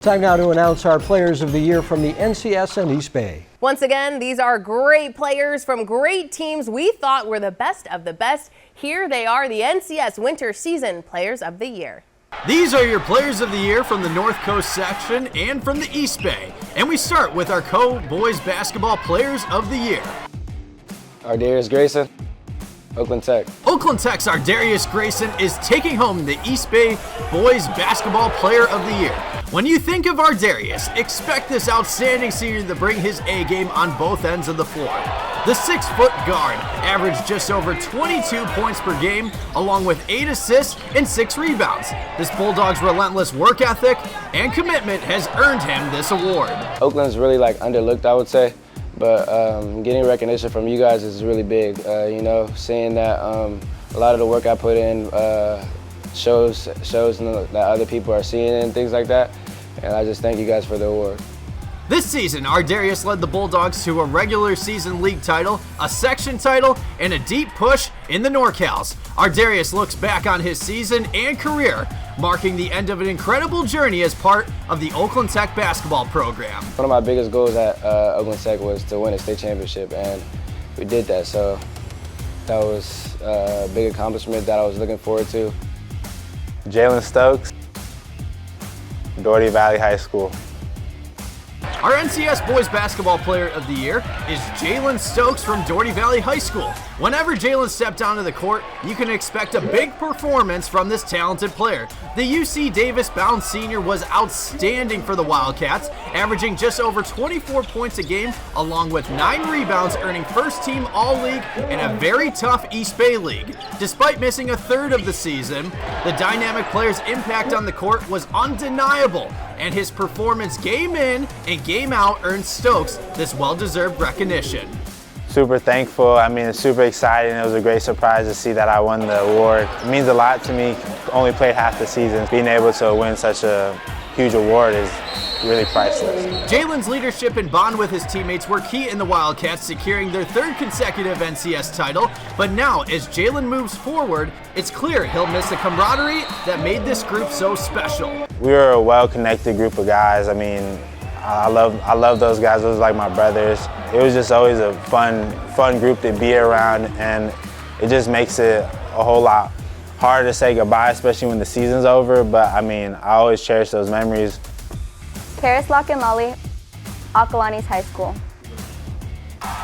Time now to announce our Players of the Year from the NCS and East Bay. Once again, these are great players from great teams we thought were the best of the best. Here they are, the NCS Winter Season Players of the Year. These are your Players of the Year from the North Coast section and from the East Bay. And we start with our co-boys basketball Players of the Year. Ardarius Grayson, Oakland Tech. Oakland Tech's Ardarius Grayson is taking home the East Bay Boys Basketball Player of the Year. When you think of Ardarius, expect this outstanding senior to bring his A-game on both ends of the floor. The 6-foot guard averaged just over 22 points per game, along with 8 assists and 6 rebounds. This Bulldog's relentless work ethic and commitment has earned him this award. Oakland's really underlooked, I would say, but getting recognition from you guys is really big. Seeing that a lot of the work I put in shows that other people are seeing it and things like that. And I just thank you guys for the award. This season, Ardarius led the Bulldogs to a regular season league title, a section title, and a deep push in the NorCals. Ardarius looks back on his season and career, marking the end of an incredible journey as part of the Oakland Tech basketball program. One of my biggest goals at Oakland Tech was to win a state championship, and we did that. So that was a big accomplishment that I was looking forward to. Jalen Stokes, Doherty Valley High School. Our NCS Boys Basketball Player of the Year is Jalen Stokes from Doherty Valley High School. Whenever Jalen stepped onto the court, you can expect a big performance from this talented player. The UC Davis-bound senior was outstanding for the Wildcats, averaging just over 24 points a game, along with 9 rebounds, earning first-team All-League in a very tough East Bay League. Despite missing a third of the season, the dynamic player's impact on the court was undeniable, and his performance game in and game out earned Stokes this well-deserved recognition. Super thankful. It's super exciting. It was a great surprise to see that I won the award. It means a lot to me. Only played half the season. Being able to win such a huge award is really priceless. Jalen's leadership and bond with his teammates were key in the Wildcats securing their 3rd consecutive NCS title, but now as Jalen moves forward, it's clear he'll miss the camaraderie that made this group so special. We were a well-connected group of guys. I love those guys. Those are like my brothers. It was just always a fun group to be around, and it just makes it a whole lot harder to say goodbye, especially when the season's over. But I always cherish those memories. Karis Locke-and-Lolly, Acalanes High School.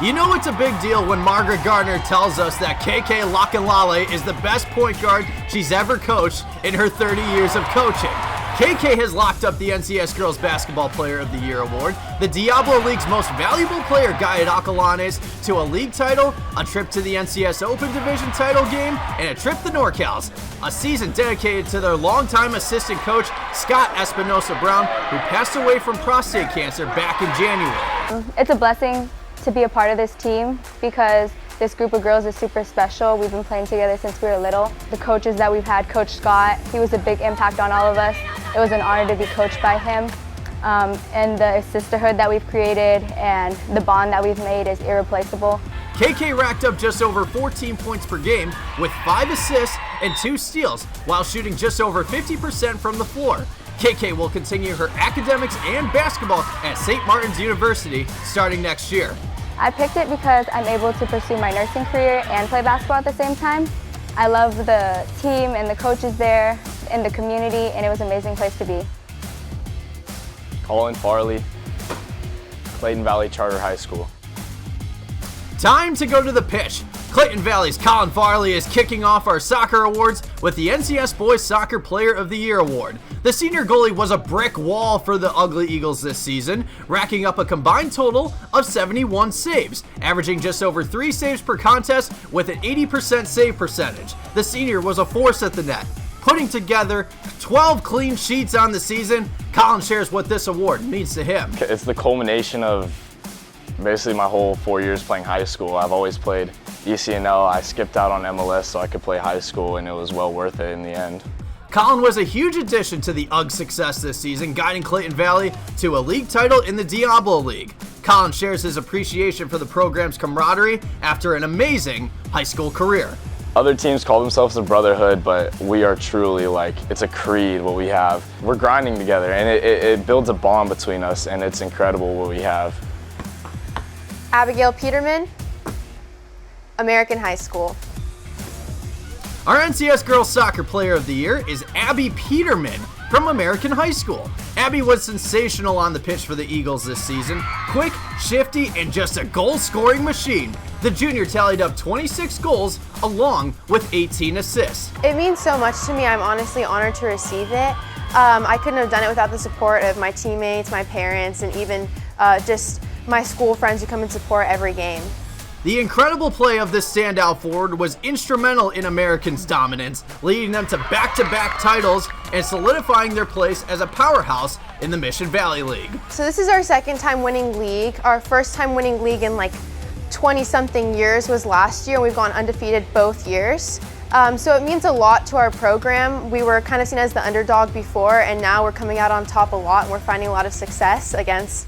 You know it's a big deal when Margaret Gardner tells us that KK Locke-and-Lolly is the best point guard she's ever coached in her 30 years of coaching. KK has locked up the NCS Girls Basketball Player of the Year award, the Diablo League's most valuable player guided Acalanes to a league title, a trip to the NCS Open Division title game, and a trip to NorCals. A season dedicated to their longtime assistant coach, Scott Espinosa Brown, who passed away from prostate cancer back in January. It's a blessing to be a part of this team because this group of girls is super special. We've been playing together since we were little. The coaches that we've had, Coach Scott, he was a big impact on all of us. It was an honor to be coached by him. And the sisterhood that we've created and the bond that we've made is irreplaceable. KK racked up just over 14 points per game with 5 assists and 2 steals while shooting just over 50% from the floor. KK will continue her academics and basketball at St. Martin's University starting next year. I picked it because I'm able to pursue my nursing career and play basketball at the same time. I love the team and the coaches there and the community, and it was an amazing place to be. Colin Farley, Clayton Valley Charter High School. Time to go to the pitch. Clayton Valley's Colin Farley is kicking off our soccer awards with the NCS Boys Soccer Player of the Year award. The senior goalie was a brick wall for the Ugly Eagles this season, racking up a combined total of 71 saves, averaging just over 3 saves per contest with an 80% save percentage. The senior was a force at the net, putting together 12 clean sheets on the season. Colin shares what this award means to him. It's the culmination of basically my whole 4 years playing high school. I've always played ECNL. I skipped out on MLS so I could play high school, and it was well worth it in the end. Colin was a huge addition to the UGG success this season, guiding Clayton Valley to a league title in the Diablo League. Colin shares his appreciation for the program's camaraderie after an amazing high school career. Other teams call themselves a brotherhood, but we are truly like, it's a creed what we have. We're grinding together, and it builds a bond between us, and it's incredible what we have. Abigail Peterman, American High School. Our NCS Girls Soccer Player of the Year is Abby Peterman from American High School. Abby was sensational on the pitch for the Eagles this season. Quick, shifty, and just a goal-scoring machine. The junior tallied up 26 goals along with 18 assists. It means so much to me. I'm honestly honored to receive it. I couldn't have done it without the support of my teammates, my parents, and even just my school friends who come and support every game. The incredible play of this standout forward was instrumental in Americans' dominance, leading them to back-to-back titles and solidifying their place as a powerhouse in the Mission Valley League. So this is our second time winning league. Our first time winning league in like 20-something years was last year, and we've gone undefeated both years. So it means a lot to our program. We were kind of seen as the underdog before, and now we're coming out on top a lot, and we're finding a lot of success against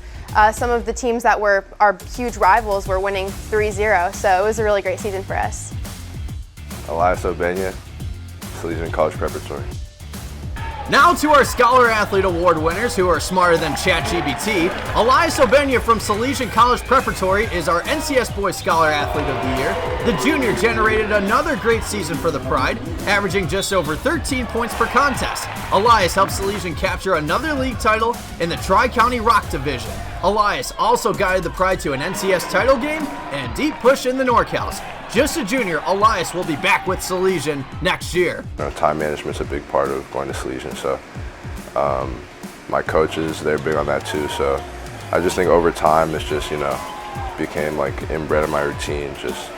some of the teams that were our huge rivals. Were winning 3-0, so it was a really great season for us. Elias Obenya, Salesian College Preparatory. Now to our Scholar Athlete Award winners who are smarter than ChatGPT. Elias Obenya from Salesian College Preparatory is our NCS Boys Scholar Athlete of the Year. The junior generated another great season for the Pride, averaging just over 13 points per contest. Elias helped Salesian capture another league title in the Tri-County Rock Division. Elias also guided the Pride to an NCS title game and a deep push in the NorCals. Just a junior, Elias will be back with Salesian next year. Time management's a big part of going to Salesian, so my coaches, they're big on that too. So I just think over time it's just, became like inbred in my routine, just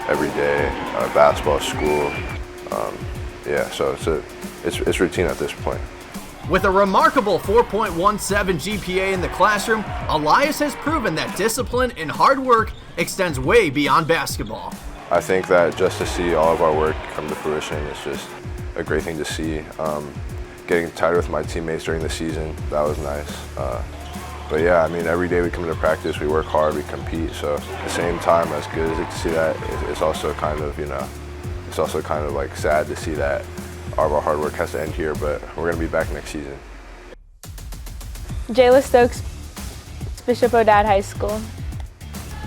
every day, basketball, school. So it's routine at this point. With a remarkable 4.17 GPA in the classroom, Elias has proven that discipline and hard work extends way beyond basketball. I think that just to see all of our work come to fruition is just a great thing to see. Getting tighter with my teammates during the season, that was nice. But yeah, every day we come into practice, we work hard, we compete. So at the same time, as good as it to see that, it's also kind of, it's also kind of like sad to see that all of our hard work has to end here, but we're gonna be back next season. Jayla Stokes, Bishop O'Dowd High School.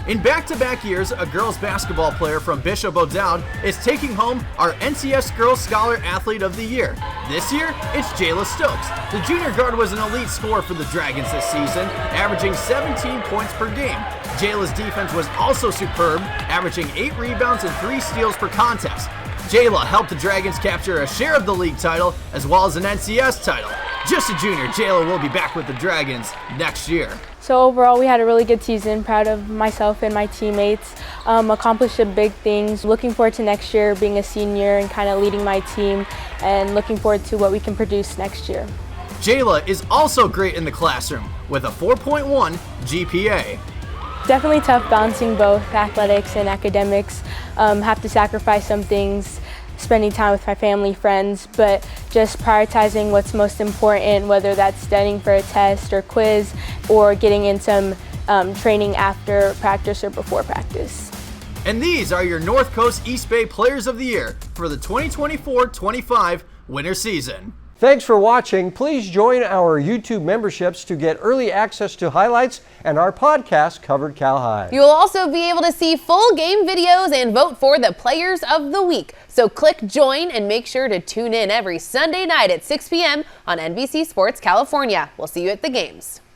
In back-to-back years, a girls basketball player from Bishop O'Dowd is taking home our NCS Girls Scholar Athlete of the Year. This year, it's Jayla Stokes. The junior guard was an elite scorer for the Dragons this season, averaging 17 points per game. Jayla's defense was also superb, averaging 8 rebounds and 3 steals per contest. Jayla helped the Dragons capture a share of the league title as well as an NCS title. Just a junior, Jayla will be back with the Dragons next year. So overall, we had a really good season. Proud of myself and my teammates. Accomplished some big things. Looking forward to next year, being a senior and kind of leading my team, and looking forward to what we can produce next year. Jayla is also great in the classroom with a 4.1 GPA. Definitely tough balancing both athletics and academics. Have to sacrifice some things, spending time with my family, friends, but just prioritizing what's most important, whether that's studying for a test or quiz or getting in some training after practice or before practice. And these are your North Coast East Bay Players of the Year for the 2024-25 winter season. Thanks for watching. Please join our YouTube memberships to get early access to highlights and our podcast, Covered Cal High. You'll also be able to see full game videos and vote for the Players of the Week. So click join and make sure to tune in every Sunday night at 6 p.m. on NBC Sports California. We'll see you at the games.